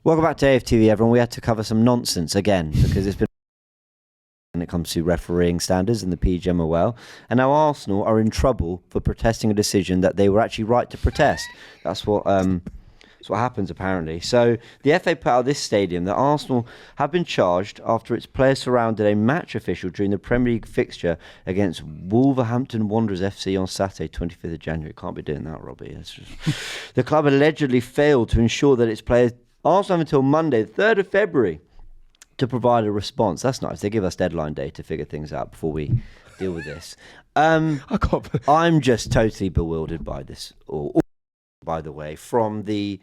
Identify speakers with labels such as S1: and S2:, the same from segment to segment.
S1: Welcome back to AFTV, everyone. We had to cover some nonsense again because it's been when it comes to refereeing standards in the PGMOL, and now Arsenal are in trouble for protesting a decision that they were actually right to protest. That's what happens apparently. So the FA put out this stadium that Arsenal have been charged after its players surrounded a match official during the Premier League fixture against Wolverhampton Wanderers FC on Saturday, 25th of January. Can't be doing that, Robbie. It's just... The club allegedly failed to ensure that its players. Arsenal have until Monday, the 3rd of February, to provide a response. That's nice. They give us deadline day to figure things out before we deal with this. I'm just totally bewildered by this. By the way, from the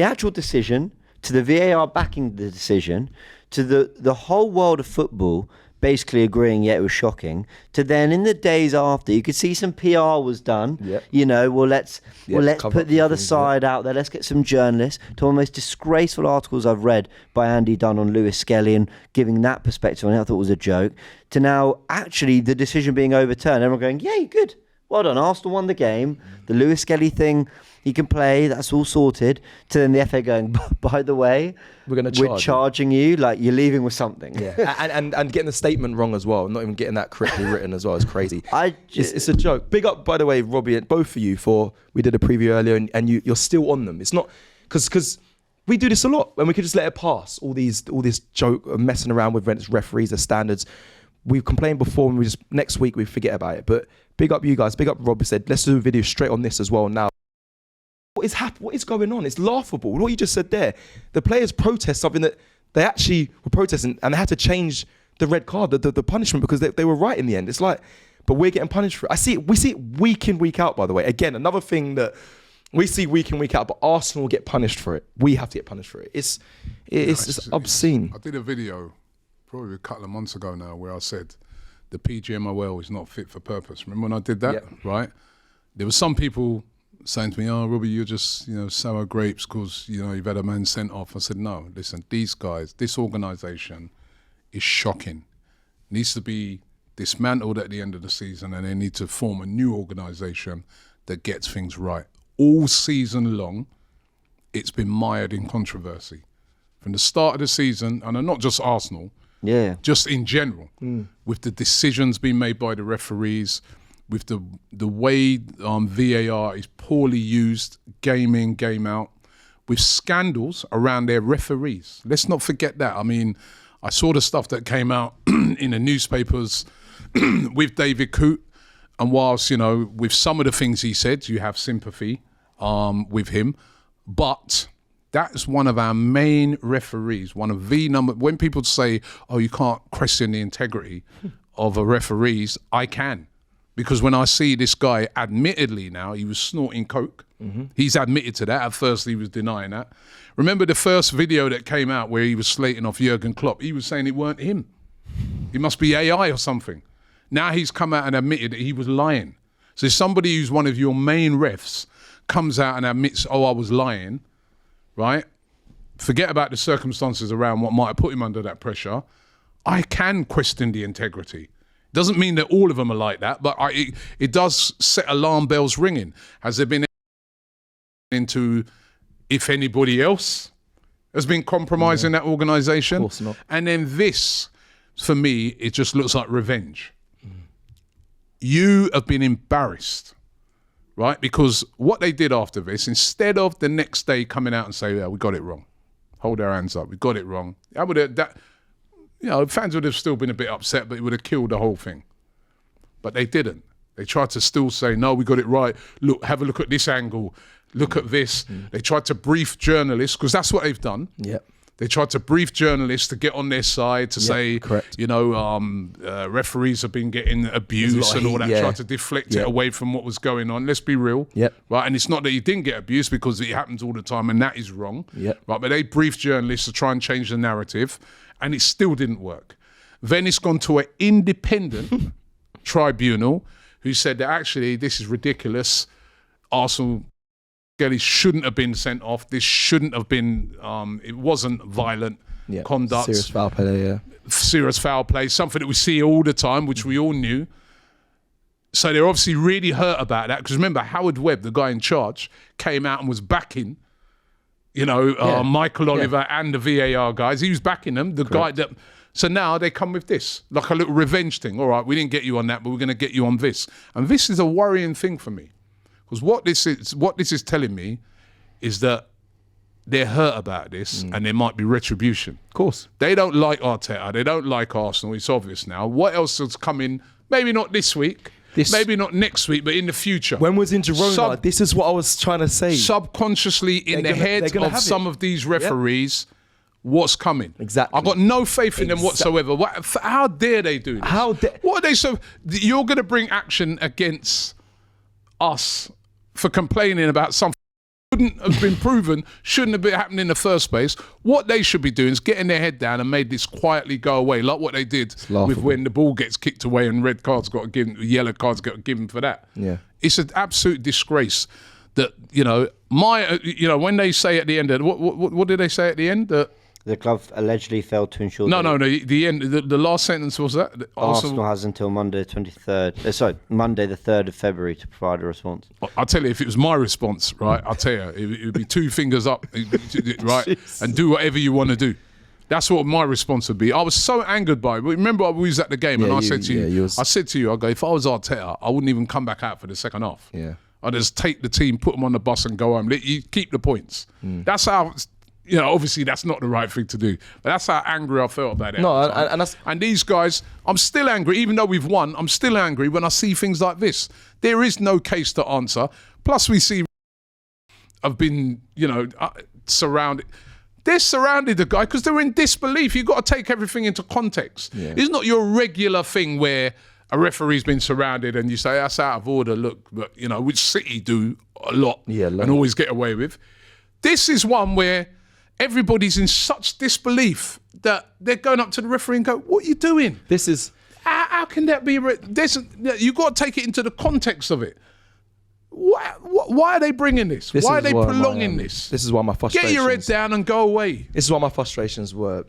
S1: actual decision to the VAR backing the decision to the whole world of football basically agreeing, yeah, it was shocking, to then in the days after, you could see some PR was done. Yep. You know, let's put the other side out there. Let's get some journalists. To one of the most disgraceful articles I've read by Andy Dunn on Lewis Skelly and giving that perspective on it, I thought it was a joke, to now actually the decision being overturned. Everyone going, yay, good. Well done. Arsenal won the game. The Lewis Skelly thing, he can play. That's all sorted. To then the FA going, by the way, we're charging you. Like, you're leaving with something.
S2: Yeah, and getting the statement wrong as well. Not even getting that correctly written as well is crazy. It's a joke. Big up, by the way, Robbie, and both of you we did a preview earlier, and you're still on them. It's not because we do this a lot, and we could just let it pass. All this joke messing around with referees, the standards. We've complained before, and next week we forget about it. But big up you guys. Big up Robbie said, let's do a video straight on this as well now. What is going on? It's laughable. What you just said there. The players protest something that they actually were protesting, and they had to change the red card, the punishment, because they were right in the end. It's like, but we're getting punished for it. We see it week in, week out, by the way. Again, another thing that we see week in, week out, but Arsenal get punished for it. We have to get punished for it. It's obscene.
S3: I did a video probably a couple of months ago now where I said the PGMOL is not fit for purpose. Remember when I did that? Yep. Right? There were some people saying to me, oh, Robbie, you're just, sour grapes because, you've had a man sent off. I said, no, listen, these guys, this organisation is shocking. It needs to be dismantled at the end of the season, and they need to form a new organisation that gets things right. All season long, it's been mired in controversy. From the start of the season, and not just Arsenal, just in general, with the decisions being made by the referees, with the way VAR is poorly used, game in, game out, with scandals around their referees. Let's not forget that. I mean, I saw the stuff that came out in the newspapers with David Coote, and whilst, with some of the things he said, you have sympathy with him, but that's one of our main referees, one of the number. When people say, oh, you can't question the integrity of a referees, I can. Because when I see this guy, admittedly now, he was snorting coke. Mm-hmm. He's admitted to that. At first, he was denying that. Remember the first video that came out where he was slating off Jurgen Klopp? He was saying it weren't him. He must be AI or something. Now he's come out and admitted that he was lying. So somebody who's one of your main refs comes out and admits, oh, I was lying, right? Forget about the circumstances around what might have put him under that pressure. I can question the integrity. Doesn't mean that all of them are like that, but it does set alarm bells ringing. Has there been into if anybody else has been compromising that organisation? Of course not. And then this, for me, it just looks like revenge. You have been embarrassed, right? Because what they did after this, instead of the next day coming out and say, yeah, we got it wrong. Hold our hands up, we got it wrong. Fans would have still been a bit upset, but it would have killed the whole thing. But they didn't. They tried to still say, no, we got it right. Look, have a look at this angle. Look at this. They tried to brief journalists, because that's what they've done. Yep. They tried to brief journalists to get on their side to say, correct. Referees have been getting abused and all that. Tried to deflect it away from what was going on. Let's be real. Yep. Right. And it's not that he didn't get abused, because it happens all the time, and that is wrong. Yep. Right. But they briefed journalists to try and change the narrative, and it still didn't work. Then it's gone to an independent tribunal who said that actually this is ridiculous. Arsenal Skelly shouldn't have been sent off. This shouldn't have been, it wasn't violent conduct.
S2: Serious foul play,
S3: Serious foul play, something that we see all the time, which we all knew. So they're obviously really hurt about that, because remember, Howard Webb, the guy in charge, came out and was backing, Michael Oliver and the VAR guys. He was backing them. The guy that. So now they come with this, like a little revenge thing. All right, we didn't get you on that, but we're going to get you on this. And this is a worrying thing for me, because what this is telling me is that they're hurt about this, and there might be retribution.
S2: Of course,
S3: they don't like Arteta. They don't like Arsenal. It's obvious now. What else is coming? Maybe not this week. Maybe not next week, but in the future.
S2: When was in Girona, this is what I was trying to say.
S3: Subconsciously in the head of some of these referees, what's coming.
S2: Exactly.
S3: I've got no faith in them whatsoever. How dare they do this? What are they so... You're going to bring action against us for complaining about something that couldn't have been proven, shouldn't have been happening in the first place. What they should be doing is getting their head down and made this quietly go away, like what they did with when the ball gets kicked away and red cards got given, yellow cards got given for that.
S2: Yeah.
S3: It's an absolute disgrace that, when they say at the end, what did they say at the end?
S1: The club allegedly failed to ensure...
S3: No, the end. The last sentence was that?
S1: Arsenal has until Monday the 3rd of February to provide a response.
S3: I'll tell you, if it was my response, right, I'll tell you, it would be 2 fingers up, right, and do whatever you want to do. That's what my response would be. I was so angered by it. Remember, I was at the game and I said to you, I go, if I was Arteta, I wouldn't even come back out for the second half.
S2: Yeah.
S3: I'd just take the team, put them on the bus and go home. You keep the points. That's how... obviously that's not the right thing to do, but that's how angry I felt about it.
S2: No, and
S3: these guys, I'm still angry, even though we've won. I'm still angry when I see things like this. There is no case to answer. Plus, we see have been, surrounded. They're surrounded the guy because they're in disbelief. You've got to take everything into context. Yeah. It's not your regular thing where a referee's been surrounded and you say that's out of order. Look, but which City do a lot and always get away with. This is one where everybody's in such disbelief that they're going up to the referee and go, what are you doing?
S2: This is...
S3: How can that be... You've got to take it into the context of it. Why are they bringing this? Why are they prolonging this?
S2: This is why my frustrations...
S3: Get your head down and go away.
S2: This is why my frustrations were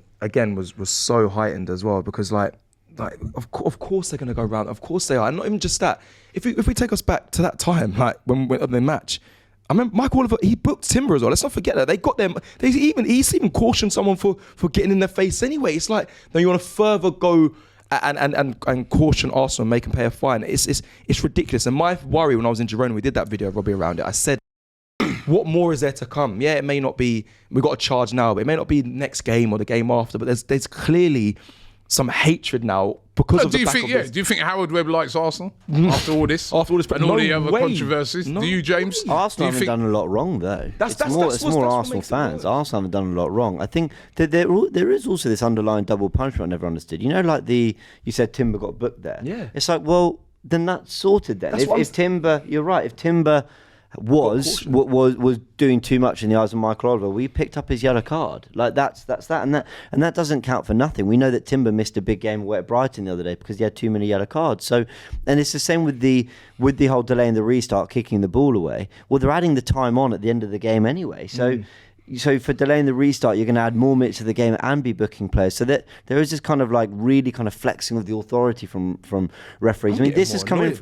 S2: so heightened as well, because of course they're going to go around. Of course they are. And not even just that. If we take us back to that time, like when we went on the match... I remember Michael Oliver, he booked Timber as well. Let's not forget that. They got them. He's even cautioned someone for getting in their face anyway. It's like, no, you want to further go and caution Arsenal and make them pay a fine. It's ridiculous. And my worry when I was in Girona, we did that video of Robbie around it. I said, what more is there to come? Yeah, it may not be, we've got a charge now, but it may not be next game or the game after, but there's clearly some hatred now because of the back of this.
S3: Do you think Howard Webb likes Arsenal after all this?
S2: After all this,
S3: and all the other controversies?
S2: No
S3: do you, James?
S1: Arsenal haven't done a lot wrong, though. It's more Arsenal fans. Arsenal haven't done a lot wrong. I think that there is also this underlying double punishment I never understood. You said Timber got booked there.
S2: Yeah.
S1: It's like, well, then that's sorted then. If Timber, you're right, if Timber was doing too much in the eyes of Michael Oliver, we picked up his yellow card. Like that's that, and that doesn't count for nothing. We know that Timber missed a big game away at Brighton the other day because he had too many yellow cards. So, and it's the same with the whole delay in the restart, kicking the ball away. Well, they're adding the time on at the end of the game anyway. So. So for delaying the restart, you're going to add more minutes to the game and be booking players. So that there is this kind of really kind of flexing of the authority from referees. I mean, this is coming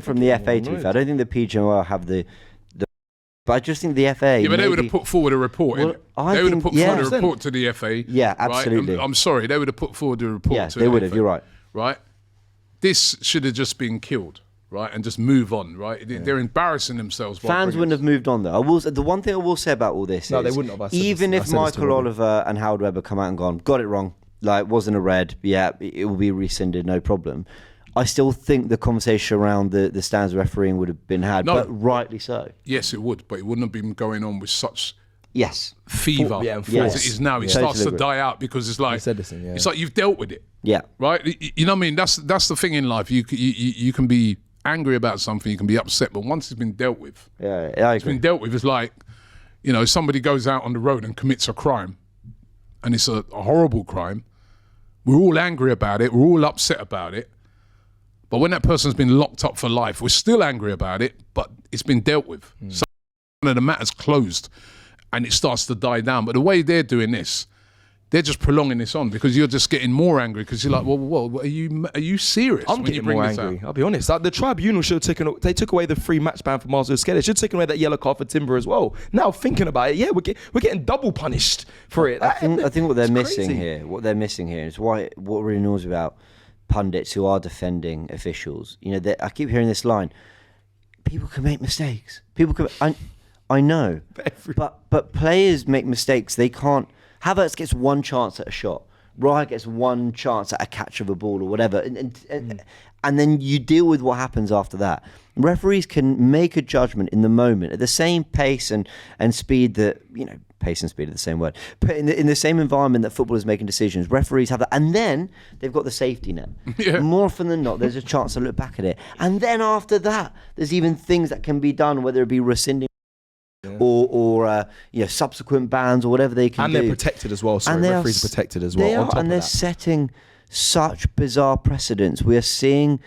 S1: from the FA. To be fair, I don't think the PGMOL have the. But I just think the FA.
S3: Yeah, but they would have put forward a report. They would have put forward a report to the FA.
S1: Yeah, absolutely.
S3: Right? I'm sorry, they would have put forward a report.
S1: Yeah,
S3: to
S1: they
S3: the
S1: would
S3: FA,
S1: have. You're right.
S3: Right. This should have just been killed. Right, and just move on. Right, they're embarrassing themselves.
S1: Fans wouldn't have moved on though. The one thing I will say about all this is,
S2: they wouldn't have.
S1: Even if Michael Oliver and Howard Webb come out and gone, got it wrong, like wasn't a red, yeah, it will be rescinded, no problem. I still think the conversation around the stands refereeing would have been had, but rightly so.
S3: Yes, it would, but it wouldn't have been going on with such
S1: fever
S3: as it is now. It starts to die out because it's like it's like you've dealt with it.
S1: Yeah,
S3: right. You know what I mean? That's the thing in life. You can be angry about something, you can be upset, but once it's been dealt with, it's been dealt with. It's like, somebody goes out on the road and commits a crime, and it's a horrible crime. We're all angry about it. We're all upset about it. But when that person's been locked up for life, we're still angry about it, but it's been dealt with. So the matter's closed, and it starts to die down. But the way they're doing this, they're just prolonging this on because you're just getting more angry because you're like, well, are you serious?
S2: I'm getting more angry. I'll be honest. Like, the tribunal should have they took away the free match ban for Marcel Skelly. They should have taken away that yellow card for Timber as well. Now thinking about it, yeah, we're getting double punished for it.
S1: I think what they're missing here is what really annoys me about pundits who are defending officials. You know, I keep hearing this line: people can make mistakes. I know, but players make mistakes. They can't. Havertz gets one chance at a shot. Raya gets one chance at a catch of a ball or whatever, and then you deal with what happens after that. Referees can make a judgment in the moment at the same pace and speed that, you know, pace and speed are the same word, but in the same environment that footballers making decisions, referees have that, and then they've got the safety net. Yeah. More often than not, there's a chance to look back at it, and then after that, there's even things that can be done, whether it be rescinding. Yeah. Or subsequent bans or whatever they can do.
S2: And they're protected as well. Sorry, referees are protected as well.
S1: They are, and they're setting such bizarre precedents. We're seeing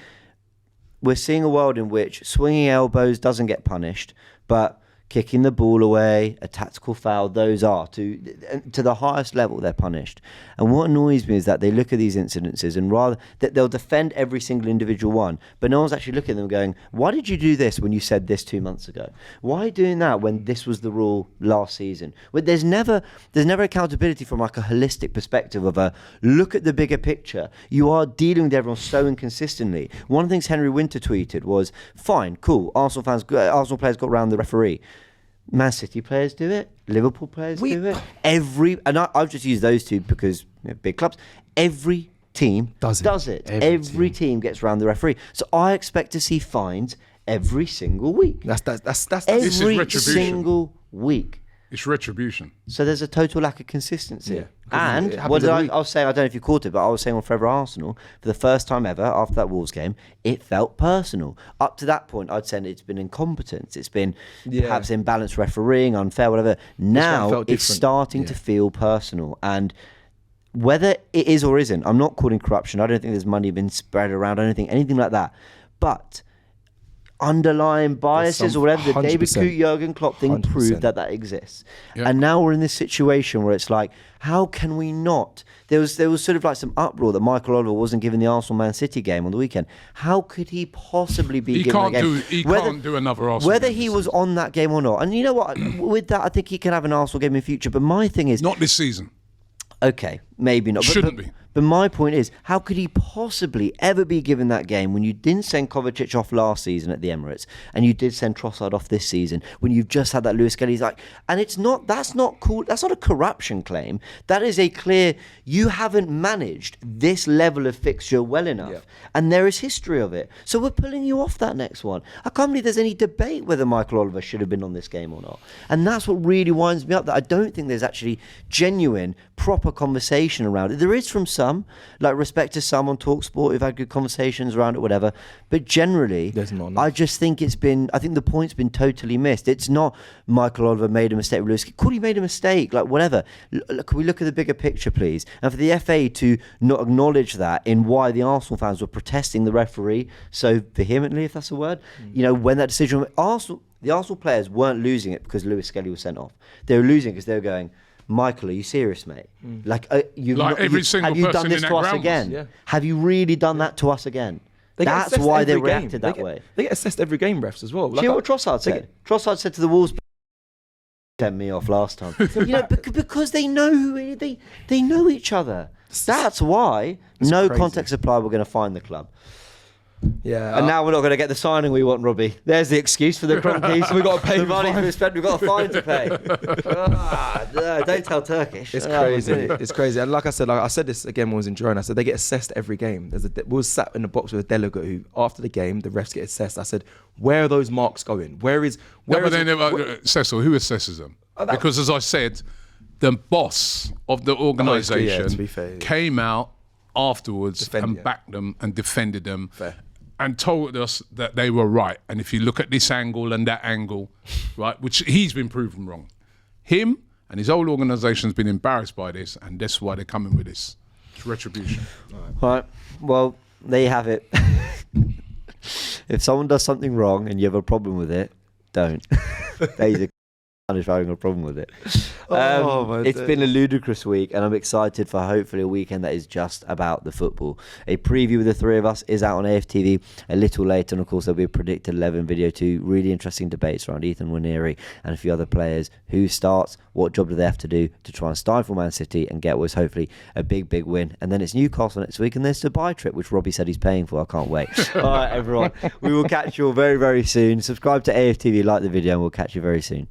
S1: a world in which swinging elbows doesn't get punished, but kicking the ball away, a tactical foul, those are to the highest level they're punished. And what annoys me is that they look at these incidences and rather that they'll defend every single individual one, but no one's actually looking at them going, why did you do this when you said this 2 months ago? Why are you doing that when this was the rule last season? Well, there's never accountability from like a holistic perspective of a look at the bigger picture. You are dealing with everyone so inconsistently. One of the things Henry Winter tweeted was, fine, cool, Arsenal players got around the referee. Man City players do it. Liverpool players do it. I've just used those two because big clubs. Every team does it. Every team gets around the referee. So I expect to see fines every single week.
S3: That's
S1: every single week.
S3: It's retribution.
S1: So there's a total lack of consistency.
S2: Yeah.
S1: And what did I was saying, I don't know if you caught it, but I was saying on Forever Arsenal, for the first time ever after that Wolves game, it felt personal. Up to that point, I'd said it's been incompetence. It's been perhaps imbalanced refereeing, unfair, whatever. Now it's starting to feel personal. And whether it is or isn't, I'm not calling corruption. I don't think there's money been spread around. I don't think anything like that. But underlying biases or whatever, the David Coote, Jurgen Klopp thing 100%. Proved that exists. Yep. And now we're in this situation where it's like, how can we not? There was sort of like some uproar that Michael Oliver wasn't given the Arsenal Man City game on the weekend. How could he possibly be given a game?
S3: He can't do another Arsenal
S1: whether
S3: game
S1: he was on that game or not. And you know what? With that, I think he can have an Arsenal game in future. But my thing is,
S3: not this season.
S1: Okay, maybe not.
S3: Shouldn't be.
S1: But my point is, how could he possibly ever be given that game when you didn't send Kovacic off last season at the Emirates and you did send Trossard off this season when you've just had that Lewis Kelly's like, and that's not cool. That's not a corruption claim. That is a clear, you haven't managed this level of fixture well enough. Yeah. And there is history of it. So we're pulling you off that next one. I can't believe there's any debate whether Michael Oliver should have been on this game or not. And that's what really winds me up, that I don't think there's actually genuine, proper conversation around it. There is from some, like respect to some on TalkSport who've had good conversations around it, whatever. But generally, I just think I think the point's been totally missed. It's not Michael Oliver made a mistake with Lewis. Cool, he made a mistake, like whatever. Can we look at the bigger picture, please? And for the FA to not acknowledge that in why the Arsenal fans were protesting the referee so vehemently, if that's a word, when that decision, the Arsenal players weren't losing it because Lewis Skelly was sent off. They were losing it because they were going, Michael, are you serious, mate? Like, have you done this to us again? Yeah. Have you really done that to us again? That's why they reacted that way.
S2: They get assessed every game, refs as well.
S1: Do you know what Trossard said? Trossard said to the Wolves, sent me off last time. Because they know they know each other. That's why no context apply. We're going to fine the club.
S2: Yeah,
S1: and now we're not going to get the signing we want, Robbie. There's the excuse for the Cronkies. We've got to pay the money we spent. We've got a fine to pay. No, don't tell Turkish.
S2: It's crazy. It's crazy. And like I said this again when I was in Girona. I said they get assessed every game. We was sat in the box with a delegate who, after the game, the refs get assessed. I said, where are those marks going?
S3: Cecil, who assesses them? Because as I said, the boss of the organisation came out afterwards and backed them and defended them.
S2: Fair.
S3: And told us that they were right. And if you look at this angle and that angle, right, which he's been proven wrong. Him and his whole organisation's been embarrassed by this, and that's why they're coming with this. It's retribution.
S1: All right. Well, there you have it. If someone does something wrong and you have a problem with it, don't. There you go. If having a problem with it.
S2: My
S1: It's
S2: days.
S1: been a ludicrous week, and I'm excited for hopefully a weekend that is just about the football. A preview with the three of us is out on AFTV a little later, and of course there'll be a predicted 11 video too. Really interesting debates around Ethan Nwaneri and a few other players. Who starts? What job do they have to do to try and stifle Man City and get what's hopefully a big win? And then it's Newcastle next week, and there's the Dubai trip, which Robbie said he's paying for. I can't wait. All right, everyone. We will catch you all very, very soon. Subscribe to AFTV, like the video, and we'll catch you very soon.